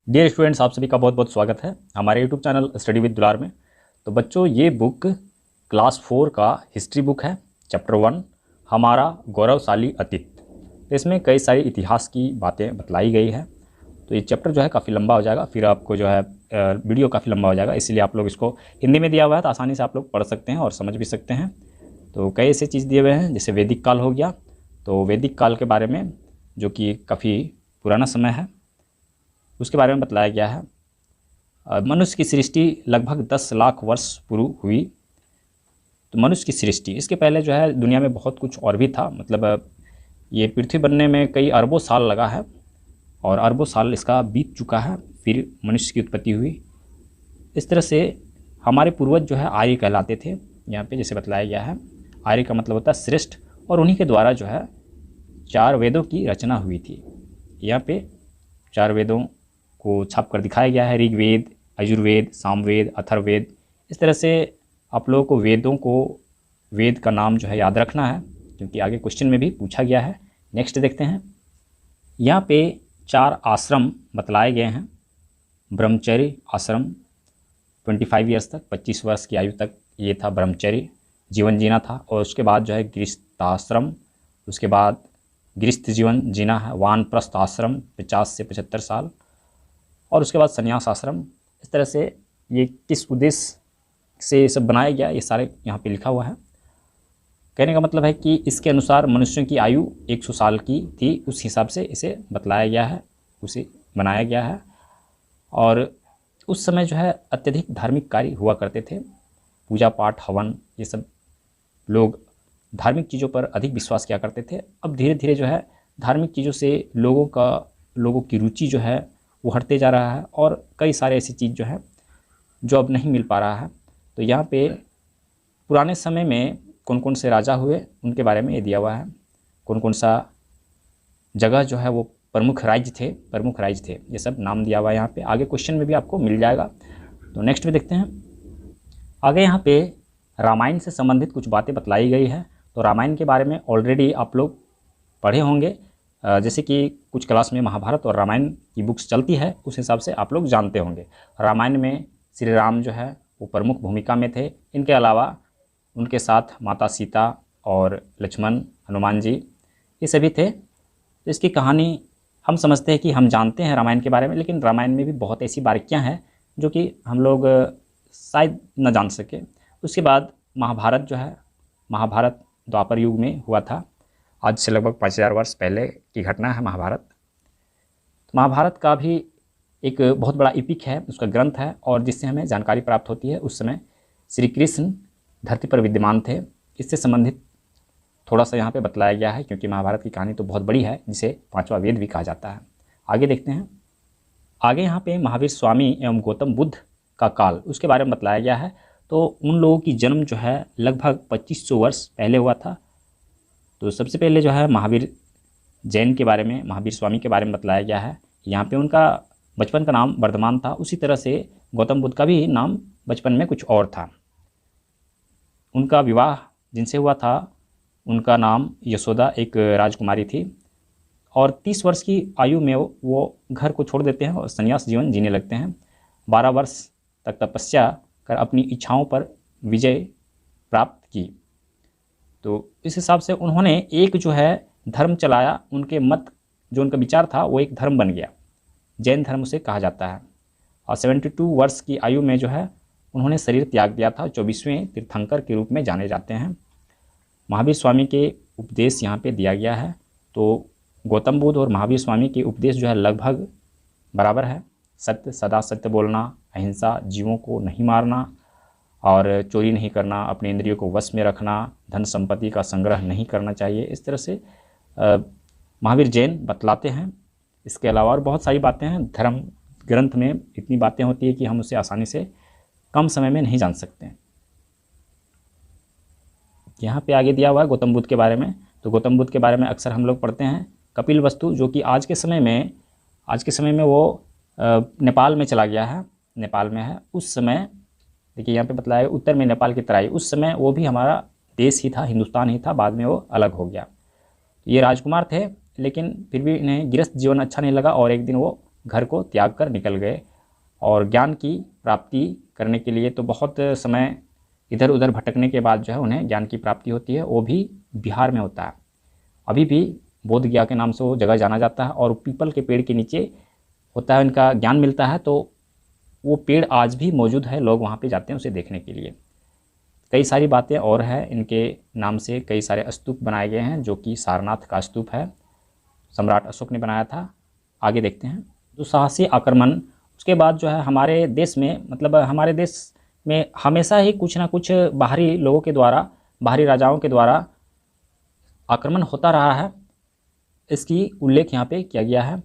Dear students, आप सभी का बहुत बहुत स्वागत है हमारे यूट्यूब चैनल स्टडी विद दुलार में। तो बच्चों, ये बुक क्लास 4 का हिस्ट्री बुक है। चैप्टर 1 हमारा गौरवशाली अतीत। तो इसमें कई सारी इतिहास की बातें बतलाई गई है। तो ये चैप्टर जो है काफ़ी लंबा हो जाएगा, फिर आपको जो है वीडियो काफ़ी लंबा हो जाएगा, इसलिए आप लोग इसको हिंदी में दिया हुआ है तो आसानी से आप लोग पढ़ सकते हैं और समझ भी सकते हैं। तो कई ऐसे चीज़ दिए हुए हैं, जैसे वैदिक काल हो गया। तो वैदिक काल के बारे में, जो कि काफ़ी पुराना समय है, उसके बारे में बतलाया गया है। मनुष्य की सृष्टि लगभग 10 लाख वर्ष पूर्व हुई। तो मनुष्य की सृष्टि, इसके पहले जो है दुनिया में बहुत कुछ और भी था। मतलब ये पृथ्वी बनने में कई अरबों साल लगा है और अरबों साल इसका बीत चुका है, फिर मनुष्य की उत्पत्ति हुई। इस तरह से हमारे पूर्वज जो है आर्य कहलाते थे। यहाँ पे जैसे बतलाया गया है, आर्य का मतलब होता है श्रेष्ठ, और उन्हीं के द्वारा जो है 4 वेदों की रचना हुई थी। यहाँ पे 4 वेदों को छाप कर दिखाया गया है, ऋग्वेद, यजुर्वेद, सामवेद, अथर्ववेद। इस तरह से आप लोगों को वेदों को, वेद का नाम जो है याद रखना है, क्योंकि आगे क्वेश्चन में भी पूछा गया है। नेक्स्ट देखते हैं। यहाँ पे 4 आश्रम बतलाए गए हैं। ब्रह्मचर्य आश्रम 25 ईयर्स तक, 25 वर्ष की आयु तक ये था ब्रह्मचर्य जीवन जीना था। और उसके बाद जो है गृहस्थाश्रम, उसके बाद गृहस्थ जीवन जीना है। वानप्रस्थ आश्रम 50 से 75 साल, और उसके बाद संन्यास आश्रम। इस तरह से ये किस उद्देश्य से ये सब बनाया गया, ये सारे यहाँ पे लिखा हुआ है। कहने का मतलब है कि इसके अनुसार मनुष्यों की आयु 100 साल की थी, उस हिसाब से इसे बतलाया गया है, उसे बनाया गया है। और उस समय जो है अत्यधिक धार्मिक कार्य हुआ करते थे, पूजा पाठ, हवन, ये सब लोग धार्मिक चीज़ों पर अधिक विश्वास किया करते थे। अब धीरे धीरे जो है धार्मिक चीज़ों से लोगों की रुचि जो है वो हटते जा रहा है, और कई सारे ऐसी चीज़ जो है जो अब नहीं मिल पा रहा है। तो यहाँ पे पुराने समय में कौन कौन से राजा हुए उनके बारे में ये दिया हुआ है, कौन कौन सा जगह जो है वो प्रमुख राज्य थे, ये सब नाम दिया हुआ है यहाँ पे। आगे क्वेश्चन में भी आपको मिल जाएगा। तो नेक्स्ट में देखते हैं। आगे यहाँ पे रामायण से संबंधित कुछ बातें बतलाई गई है। तो रामायण के बारे में ऑलरेडी आप लोग पढ़े होंगे, जैसे कि कुछ क्लास में महाभारत और रामायण की बुक्स चलती है, उस हिसाब से आप लोग जानते होंगे। रामायण में श्री राम जो है वो प्रमुख भूमिका में थे। इनके अलावा उनके साथ माता सीता और लक्ष्मण, हनुमान जी, ये सभी थे। तो इसकी कहानी हम समझते हैं कि हम जानते हैं रामायण के बारे में, लेकिन रामायण में भी बहुत ऐसी बारीकियां हैं जो कि हम लोग शायद न जान सके। उसके बाद महाभारत जो है, महाभारत द्वापर युग में हुआ था। आज से लगभग 5000 वर्ष पहले की घटना है महाभारत। तो महाभारत का भी एक बहुत बड़ा एपिक है, उसका ग्रंथ है, और जिससे हमें जानकारी प्राप्त होती है उस समय श्री कृष्ण धरती पर विद्यमान थे। इससे संबंधित थोड़ा सा यहाँ पे बतलाया गया है, क्योंकि महाभारत की कहानी तो बहुत बड़ी है, जिसे 5वां वेद भी कहा जाता है। आगे देखते हैं। आगे यहाँ पे महावीर स्वामी एवं गौतम बुद्ध का काल, उसके बारे में बतलाया गया है। तो उन लोगों की जन्म जो है लगभग 2500 वर्ष पहले हुआ था। तो सबसे पहले जो है महावीर जैन के बारे में, महावीर स्वामी के बारे में बतलाया गया है। यहाँ पे उनका बचपन का नाम वर्धमान था, उसी तरह से गौतम बुद्ध का भी नाम बचपन में कुछ और था। उनका विवाह जिनसे हुआ था उनका नाम यशोदा, एक राजकुमारी थी, और 30 वर्ष की आयु में वो घर को छोड़ देते हैं और संन्यास जीवन जीने लगते हैं। 12 वर्ष तक तपस्या कर अपनी इच्छाओं पर विजय प्राप्त की। तो इस हिसाब से उन्होंने एक जो है धर्म चलाया, उनके मत, जो उनका विचार था वो एक धर्म बन गया, जैन धर्म उसे कहा जाता है। और 72 वर्ष की आयु में जो है उन्होंने शरीर त्याग दिया था। 24वें तीर्थंकर के रूप में जाने जाते हैं। महावीर स्वामी के उपदेश यहाँ पे दिया गया है। तो गौतम बुद्ध और महावीर स्वामी के उपदेश जो है लगभग बराबर है। सत्य, सदा सत्य बोलना, अहिंसा, जीवों को नहीं मारना, और चोरी नहीं करना, अपने इंद्रियों को वश में रखना, धन संपत्ति का संग्रह नहीं करना चाहिए। इस तरह से महावीर जैन बतलाते हैं। इसके अलावा और बहुत सारी बातें हैं। धर्म ग्रंथ में इतनी बातें होती है कि हम उसे आसानी से कम समय में नहीं जान सकते। यहाँ पे आगे दिया हुआ है गौतम बुद्ध के बारे में। तो गौतम बुद्ध के बारे में अक्सर हम लोग पढ़ते हैं। कपिल वस्तु, जो कि आज के समय में वो नेपाल में चला गया है, नेपाल में है। उस समय देखिए यहाँ पे बतलाया है, उत्तर में नेपाल की तराई, उस समय वो भी हमारा देश ही था, हिंदुस्तान ही था, बाद में वो अलग हो गया। ये राजकुमार थे, लेकिन फिर भी इन्हें गृहस्थ जीवन अच्छा नहीं लगा, और एक दिन वो घर को त्याग कर निकल गए और ज्ञान की प्राप्ति करने के लिए तो बहुत समय इधर उधर भटकने के बाद जो है उन्हें ज्ञान की प्राप्ति होती है, वो भी बिहार में होता है। अभी भी बोध गया के नाम से वो जगह जाना जाता है और पीपल के पेड़ के नीचे होता है इनका ज्ञान मिलता है। तो वो पेड़ आज भी मौजूद है, लोग वहाँ पे जाते हैं उसे देखने के लिए। कई सारी बातें और हैं, इनके नाम से कई सारे स्तूप बनाए गए हैं, जो कि सारनाथ का स्तूप है, सम्राट अशोक ने बनाया था। आगे देखते हैं। तो साहसी आक्रमण, उसके बाद जो है हमारे देश में, मतलब हमारे देश में हमेशा ही कुछ ना कुछ बाहरी लोगों के द्वारा, बाहरी राजाओं के द्वारा आक्रमण होता रहा है। इसकी उल्लेख यहाँ पे किया गया है,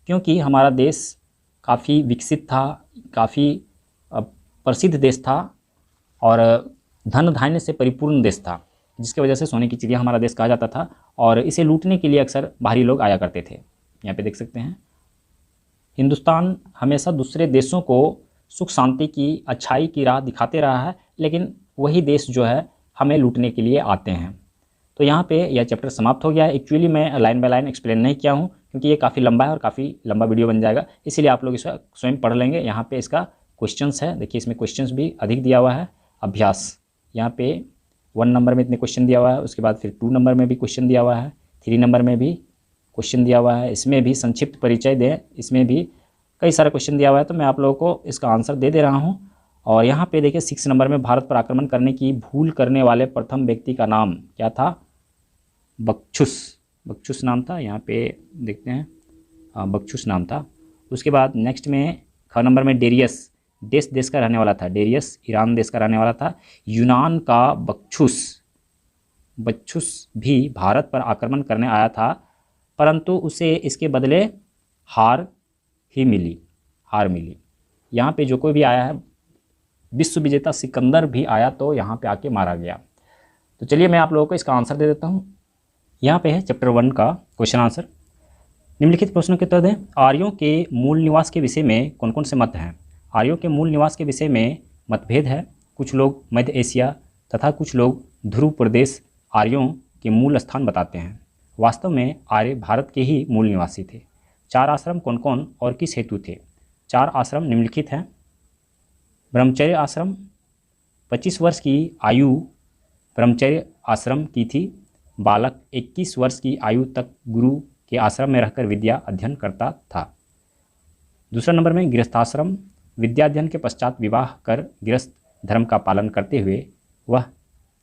क्योंकि हमारा देश काफ़ी विकसित था, काफ़ी प्रसिद्ध देश था और धन धान्य से परिपूर्ण देश था, जिसकी वजह से सोने की चिड़िया हमारा देश कहा जाता था। और इसे लूटने के लिए अक्सर बाहरी लोग आया करते थे। यहाँ पे देख सकते हैं, हिंदुस्तान हमेशा दूसरे देशों को सुख शांति की, अच्छाई की राह दिखाते रहा है, लेकिन वही देश जो है हमें लूटने के लिए आते हैं। तो यहाँ पे यह चैप्टर समाप्त हो गया है। एक्चुअली मैं लाइन बाय लाइन एक्सप्लेन नहीं किया हूँ, क्योंकि ये काफ़ी लंबा है और काफ़ी लंबा वीडियो बन जाएगा, इसीलिए आप लोग इसका स्वयं पढ़ लेंगे। यहाँ पे इसका क्वेश्चंस है, देखिए इसमें क्वेश्चंस भी अधिक दिया हुआ है। अभ्यास, यहाँ पे 1 नंबर में इतने क्वेश्चन दिया हुआ है, उसके बाद फिर 2 नंबर में भी क्वेश्चन दिया हुआ है, 3 नंबर में भी क्वेश्चन दिया हुआ है। इसमें भी संक्षिप्त परिचय दें, इसमें भी कई सारा क्वेश्चन दिया हुआ है, तो मैं आप लोगों को इसका आंसर दे दे रहा हूँ। और यहाँ पे देखिए 6 नंबर में, भारत पर आक्रमण करने की भूल करने वाले प्रथम व्यक्ति का नाम क्या था? बख्शुस नाम था। यहाँ पे देखते हैं, बख्शुस नाम था। उसके बाद नेक्स्ट में 6 नंबर में डेरियस, देश का रहने वाला था। डेरियस ईरान देश का रहने वाला था। यूनान का बख्शुस भी भारत पर आक्रमण करने आया था, परंतु उसे इसके बदले हार मिली। यहाँ पे जो कोई भी आया है, विश्व विजेता सिकंदर भी आया तो यहाँ पे आके मारा गया। तो चलिए मैं आप लोगों को इसका आंसर दे देता हूँ। यहाँ पे है चैप्टर 1 का क्वेश्चन आंसर। निम्नलिखित प्रश्नों के उत्तर दें। आर्यों के मूल निवास के विषय में कौन कौन से मत हैं? आर्यों के मूल निवास के विषय में मतभेद है। कुछ लोग मध्य एशिया तथा कुछ लोग ध्रुव प्रदेश आर्यों के मूल स्थान बताते हैं। वास्तव में आर्य भारत के ही मूल निवासी थे। 4 आश्रम कौन कौन और किस हेतु थे? 4 आश्रम निम्नलिखित हैं। ब्रह्मचर्य आश्रम, 25 वर्ष की आयु ब्रह्मचर्य आश्रम की थी। बालक 21 वर्ष की आयु तक गुरु के आश्रम में रहकर विद्या अध्ययन करता था। दूसरा नंबर में गृहस्थाश्रम, विद्याध्ययन के पश्चात विवाह कर गृहस्थ धर्म का पालन करते हुए वह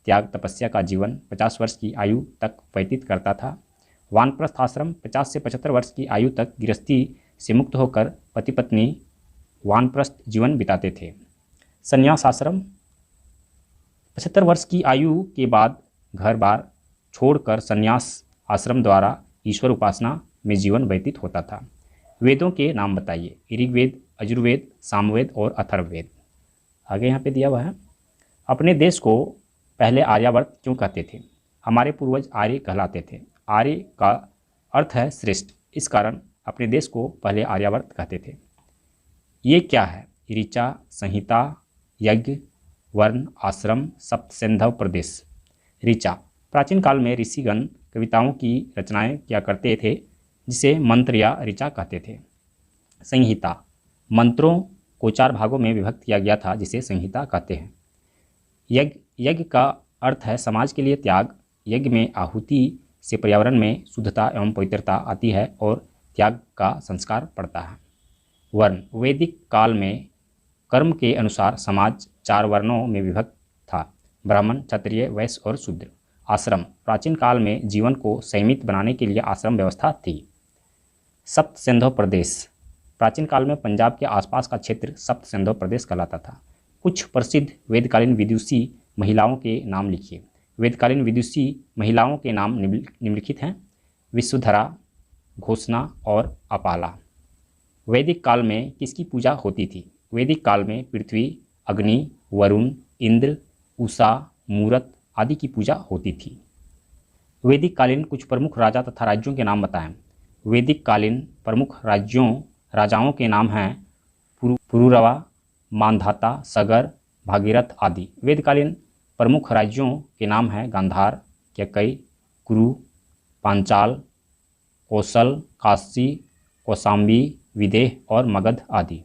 त्याग तपस्या का जीवन 50 वर्ष की आयु तक व्यतीत करता था। वानप्रस्थ आश्रम, 50 से 75 वर्ष की आयु तक गृहस्थी से मुक्त होकर पति पत्नी वानप्रस्थ जीवन बिताते थे। संन्यास आश्रम, 75 वर्ष की आयु के बाद घर बार छोड़कर संन्यास आश्रम द्वारा ईश्वर उपासना में जीवन व्यतीत होता था। वेदों के नाम बताइए। ऋग्वेद, यजुर्वेद, सामवेद और अथर्ववेद। आगे यहाँ पे दिया हुआ है। अपने देश को पहले आर्यावर्त क्यों कहते थे? हमारे पूर्वज आर्य कहलाते थे। आर्य का अर्थ है श्रेष्ठ, इस कारण अपने देश को पहले आर्यावर्त कहते थे। ये क्या है? ऋचा, संहिता, यज्ञ, वर्ण, आश्रम, सप्तसिंधव प्रदेश। ऋचा, प्राचीन काल में ऋषिगण कविताओं की रचनाएं किया करते थे, जिसे मंत्र या ऋचा कहते थे। संहिता, मंत्रों को 4 भागों में विभक्त किया गया था, जिसे संहिता कहते हैं। यज्ञ का अर्थ है समाज के लिए त्याग। यज्ञ में आहुति से पर्यावरण में शुद्धता एवं पवित्रता आती है और त्याग का संस्कार पड़ता है। वर्ण, वैदिक काल में कर्म के अनुसार समाज 4 वर्णों में विभक्त था, ब्राह्मण, क्षत्रिय, वैश्य और शूद्र। आश्रम, प्राचीन काल में जीवन को संयमित बनाने के लिए आश्रम व्यवस्था थी। सप्तसिंधव प्रदेश, प्राचीन काल में पंजाब के आसपास का क्षेत्र सप्तसिंधव प्रदेश कहलाता था। कुछ प्रसिद्ध वेदकालीन विदुषी महिलाओं के नाम लिखिए। वेदकालीन विदुषी महिलाओं के नाम निम्नलिखित हैं। विश्वधरा, घोषणा और अपाला। वैदिक काल में किसकी पूजा होती थी? वैदिक काल में पृथ्वी, अग्नि, वरुण, इंद्र, उषा, मूरत आदि की पूजा होती थी। वैदिक कालीन कुछ प्रमुख राजा तथा राज्यों के नाम बताएं। वैदिक कालीन प्रमुख राजाओं के नाम हैं पुरुरवा, मांधाता, सगर, भागीरथ आदि। वेदकालीन प्रमुख राज्यों के नाम हैं गांधार, कैकई, कुरु, पांचाल, कौशल, काशी, कौशाम्बी, विदेह और मगध आदि।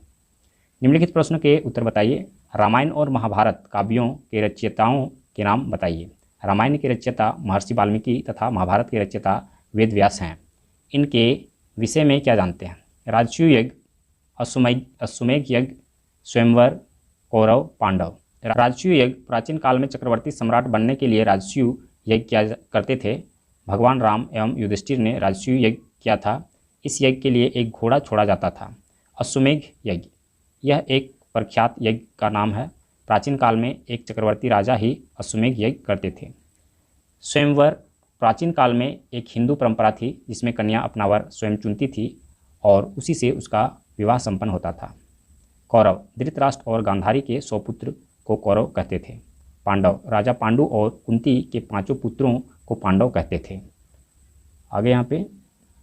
निम्नलिखित प्रश्नों के उत्तर बताइए। रामायण और महाभारत काव्यों के रचयिताओं के नाम बताइए। रामायण के रचयिता महर्षि वाल्मीकि तथा महाभारत के रचयिता वेद व्यास हैं। इनके विषय में क्या जानते हैं? राजसूय यज्ञ, अश्वमेध यज्ञ, स्वयंवर, कौरव, पांडव। राजसूय यज्ञ प्राचीन काल में चक्रवर्ती सम्राट बनने के लिए राजसूय यज्ञ किया करते थे। भगवान राम एवं युधिष्ठिर ने राजसूय यज्ञ किया था। इस यज्ञ के लिए एक घोड़ा छोड़ा जाता था। अश्वमेध यज्ञ, यह एक प्रख्यात यज्ञ का नाम है। प्राचीन काल में एक चक्रवर्ती राजा ही अश्वमेध यज्ञ करते थे। स्वयंवर प्राचीन काल में एक हिंदू परंपरा थी जिसमें कन्या अपना वर स्वयं चुनती थी और उसी से उसका विवाह संपन्न होता था। कौरव धृतराष्ट्र और गांधारी के 100 पुत्र को कौरव कहते थे। पांडव राजा पांडु और कुंती के 5 पुत्रों को पांडव कहते थे। आगे यहाँ पे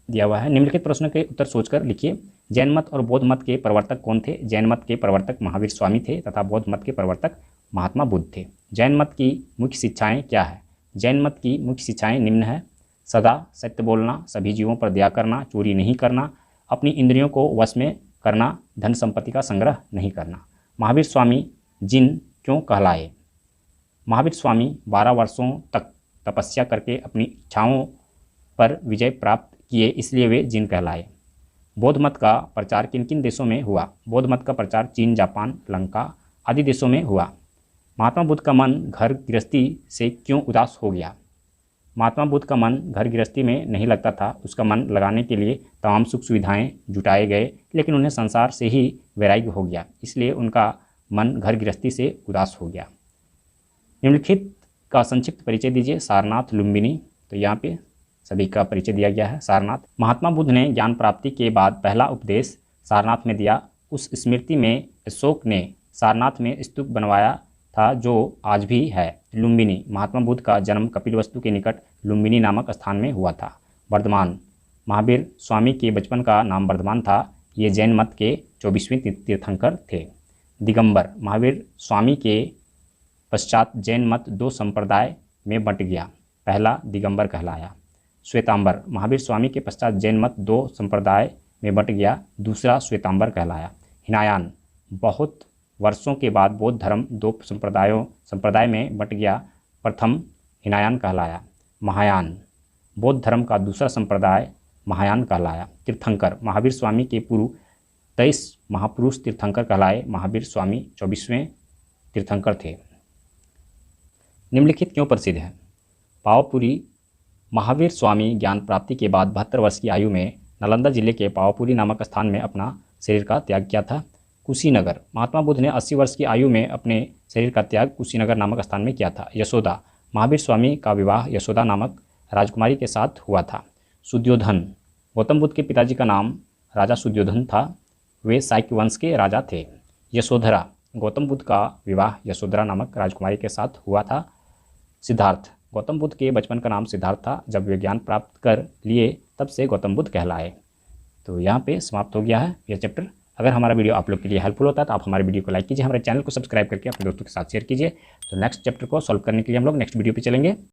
दिया हुआ है। निम्नलिखित प्रश्न के उत्तर सोचकर लिखिए। जैन मत और बौद्ध मत के प्रवर्तक कौन थे? जैन मत के प्रवर्तक महावीर स्वामी थे तथा बौद्ध मत के प्रवर्तक महात्मा बुद्ध थे। जैन मत की मुख्य शिक्षाएं क्या है? जैन मत की मुख्य शिक्षाएं निम्न है। सदा सत्य बोलना, सभी जीवों पर दया करना, चोरी नहीं करना, अपनी इंद्रियों को वश में करना, धन संपत्ति का संग्रह नहीं करना। महावीर स्वामी जिन क्यों कहलाए? महावीर स्वामी 12 वर्षों तक तपस्या करके अपनी इच्छाओं पर विजय प्राप्त किए, इसलिए वे जिन कहलाए। बौद्ध मत का प्रचार किन किन देशों में हुआ? बौद्ध मत का प्रचार चीन, जापान, लंका आदि देशों में हुआ। महात्मा बुद्ध का मन घर गृहस्थी से क्यों उदास हो गया? महात्मा बुद्ध का मन घर गृहस्थी में नहीं लगता था। उसका मन लगाने के लिए तमाम सुख सुविधाएं जुटाए गए, लेकिन उन्हें संसार से ही वैराग्य हो गया, इसलिए उनका मन घर गृहस्थी से उदास हो गया। निम्नलिखित का संक्षिप्त परिचय दीजिए। सारनाथ, लुम्बिनी, तो यहाँ पे सभी का परिचय दिया गया है। सारनाथ, महात्मा बुद्ध ने ज्ञान प्राप्ति के बाद पहला उपदेश सारनाथ में दिया। उस स्मृति में अशोक ने सारनाथ में स्तूप बनवाया था जो आज भी है। लुम्बिनी, महात्मा बुद्ध का जन्म कपिलवस्तु के निकट लुम्बिनी नामक स्थान में हुआ था। वर्धमान, महावीर स्वामी के बचपन का नाम वर्धमान था। ये जैन मत के 24वें तीर्थंकर थे। दिगंबर, महावीर स्वामी के पश्चात जैन मत 2 संप्रदाय में बंट गया, पहला दिगंबर कहलाया। श्वेतांबर, महावीर स्वामी के पश्चात जैन मत 2 संप्रदाय में बंट गया, दूसरा श्वेतांबर कहलाया। हिनायान, बहुत वर्षों के बाद बौद्ध धर्म 2 संप्रदाय में बंट गया, प्रथम हिनायान कहलाया। महायान, बौद्ध धर्म का दूसरा संप्रदाय महायान कहलाया। तीर्थंकर, महावीर स्वामी के पूर्व 23 महापुरुष तीर्थंकर कहलाए। महावीर स्वामी 24वें तीर्थंकर थे। निम्नलिखित क्यों प्रसिद्ध है? पावापुरी, महावीर स्वामी ज्ञान प्राप्ति के बाद 72 वर्ष की आयु में नालंदा जिले के पावापुरी नामक स्थान में अपना शरीर का त्याग किया था। कुशीनगर, महात्मा बुद्ध ने 80 वर्ष की आयु में अपने शरीर का त्याग कुशीनगर नामक स्थान में किया था। यशोदा, महावीर स्वामी का विवाह यशोदा नामक राजकुमारी के साथ हुआ था। सुद्योधन, गौतम बुद्ध के पिताजी का नाम राजा सुद्योधन था, वे शाक्य वंश के राजा थे। यशोधरा, गौतम बुद्ध का विवाह यशोधरा नामक राजकुमारी के साथ हुआ था। सिद्धार्थ, गौतम बुद्ध के बचपन का नाम सिद्धार्थ था। जब वे ज्ञान प्राप्त कर लिए तब से गौतम बुद्ध कहलाए। तो यहाँ पे समाप्त हो गया है यह चैप्टर। अगर हमारा वीडियो आप लोग के लिए हेल्पफुल होता है तो आप हमारे वीडियो को लाइक कीजिए, हमारे चैनल को सब्सक्राइब करके अपने दोस्तों के साथ शेयर कीजिए। तो नेक्स्ट चैप्टर को सॉल्व करने के लिए हम लोग नेक्स्ट वीडियो पे चलेंगे।